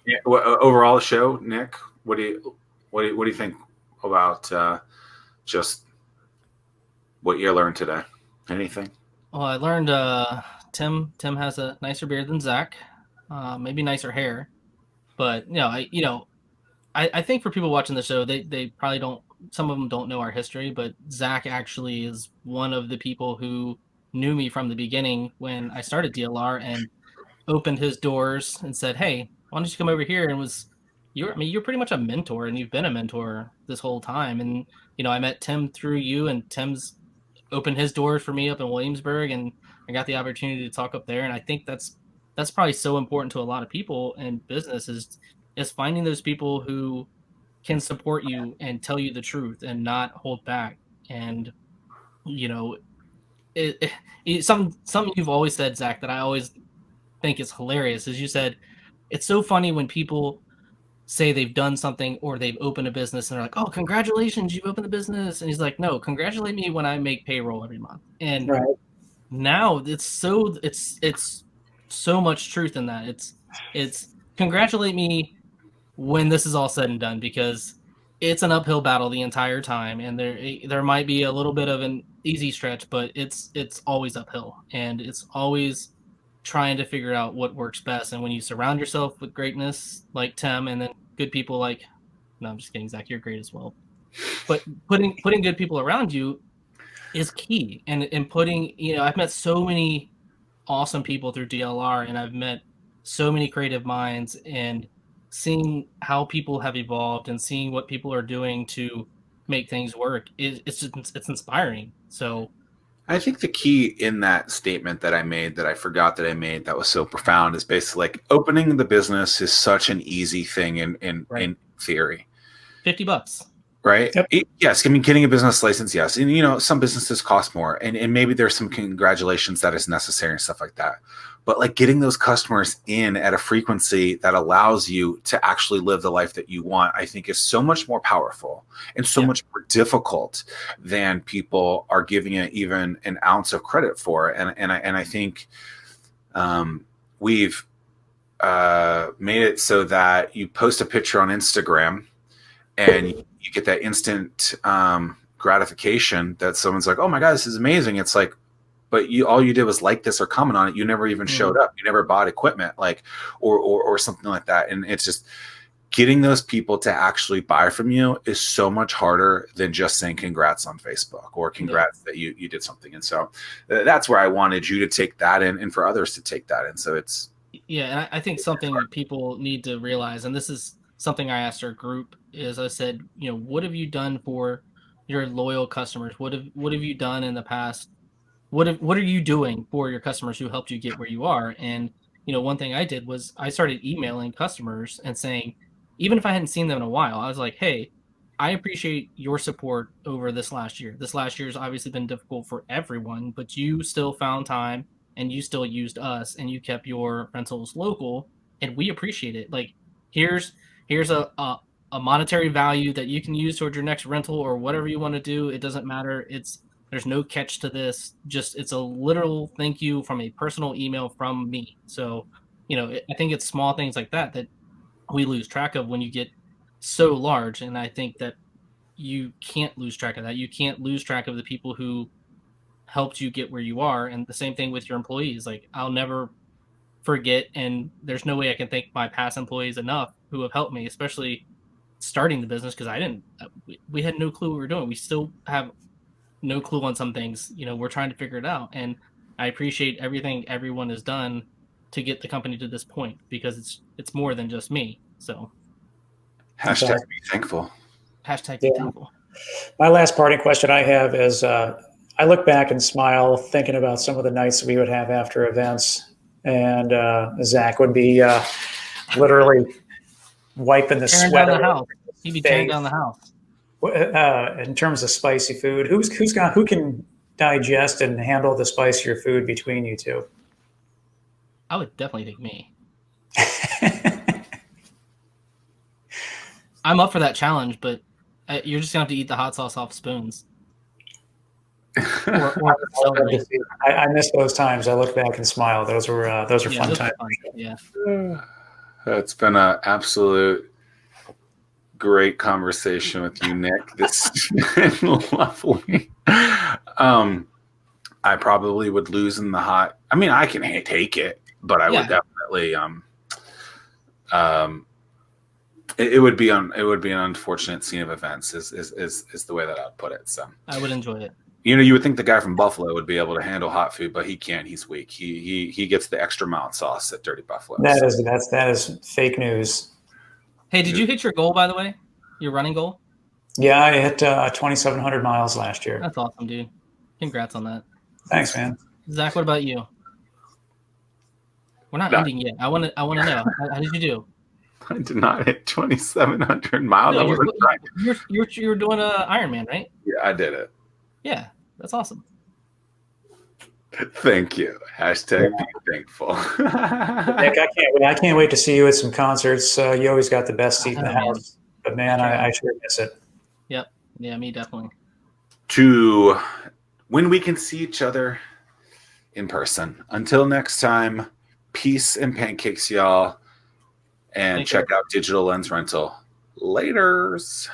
Yeah, overall, the show, Nick, what do you think about just what you learned today? Anything? Well, I learned Tim has a nicer beard than Zach, maybe nicer hair, but I think for people watching the show, they probably don't. Some of them don't know our history, but Zach actually is one of the people who knew me from the beginning when I started DLR and opened his doors and said, "Hey, why don't you come over here?" And you're pretty much a mentor, and you've been a mentor this whole time. And I met Tim through you, and Tim's opened his doors for me up in Williamsburg, and I got the opportunity to talk up there. And I think that's probably so important to a lot of people in business is finding those people who can support you and tell you the truth and not hold back. And you know, some you've always said, Zach, that I always think is hilarious is you said it's so funny when people say they've done something or they've opened a business and they're like, "Oh, congratulations, you've opened the business." And he's like, "No, congratulate me when I make payroll every month." And Right. now it's so much truth in that. It's congratulate me when this is all said and done, because it's an uphill battle the entire time, and there might be a little bit of an easy stretch, but it's always uphill, and it's always trying to figure out what works best. And when you surround yourself with greatness like Tim, and then good people like, no, I'm just kidding, Zach, you're great as well. But putting good people around you is key. And putting, I've met so many awesome people through DLR, and I've met so many creative minds, and seeing how people have evolved and seeing what people are doing to make things work it's inspiring. So I think the key in that statement that I made that I forgot that I made that was so profound is basically like opening the business is such an easy thing right, in theory, $50. right? Yep. Yes, I mean getting a business license, yes, and some businesses cost more, and maybe there's some congratulations that is necessary and stuff like that. But like getting those customers in at a frequency that allows you to actually live the life that you want, I think is so much more powerful and so Yeah. much more difficult than people are giving it even an ounce of credit for. And I think we've made it so that you post a picture on Instagram and you get that instant gratification that someone's like, "Oh my god, this is amazing!" It's like, but all you did was like this or comment on it. You never even showed up. You never bought equipment, like or something like that. And it's just getting those people to actually buy from you is so much harder than just saying congrats on Facebook or Yeah. congrats that you did something. And so that's where I wanted you to take that in and for others to take that. And so it's Yeah, and I think something people need to realize, and this is something I asked our group, is I said, what have you done for your loyal customers? What have you done in the past? What are you doing for your customers who helped you get where you are? And one thing I did was I started emailing customers and saying, even if I hadn't seen them in a while, I was like, "Hey, I appreciate your support over this last year. This last year has obviously been difficult for everyone, but you still found time and you still used us and you kept your rentals local, and we appreciate it. Like, here's here's a monetary value that you can use towards your next rental or whatever you want to do. It doesn't matter. There's no catch to this. Just it's a literal thank you from a personal email from me." So, I think it's small things like that we lose track of when you get so large. And I think that you can't lose track of that. You can't lose track of the people who helped you get where you are. And the same thing with your employees. Like, I'll never forget, and there's no way I can thank my past employees enough who have helped me, especially starting the business, because I didn't, we had no clue what we were doing. We still have no clue on some things. We're trying to figure it out. And I appreciate everything everyone has done to get the company to this point, because it's more than just me. So That's hashtag awesome. be thankful. hashtag be Yeah. thankful. My last parting question I have is I look back and smile thinking about some of the nights we would have after events. And Zach would be literally wiping the Tearing down sweat the away house. from his He'd be tearing down the face. house. In terms of spicy food, who can digest and handle the spicier food between you two? I would definitely think me. I'm up for that challenge, but you're just gonna have to eat the hot sauce off spoons or I would love to celery. see. I miss those times. I look back and smile. Those were Yeah, fun those are times. fun. Yeah. It's been an absolute great conversation with you, Nick. This has been lovely. I probably would lose in the hot. I mean, I can take it, but I would definitely. It would be an unfortunate scene of events. Is the way that I'd put it. So I would enjoy it. You would think the guy from Buffalo would be able to handle hot food, but he can't. He's weak. He gets the extra mount sauce at Dirty Buffalo. That is fake news. Hey, did you hit your goal, by the way? Your running goal? Yeah, I hit 2,700 miles last year. That's awesome, dude. Congrats on that. Thanks, man. Zach, what about you? We're not ending yet. I want to know. How did you do? I did not hit 2,700 miles. No, you're doing an Ironman, right? Yeah, I did it. Yeah, that's awesome. Thank you. Hashtag be thankful. Nick, I can't wait to see you at some concerts. You always got the best seat in the house. But man, I sure miss it. Yep. Yeah, me definitely. To when we can see each other in person. Until next time, peace and pancakes, y'all. And check out Digital Lens Rental. Laters.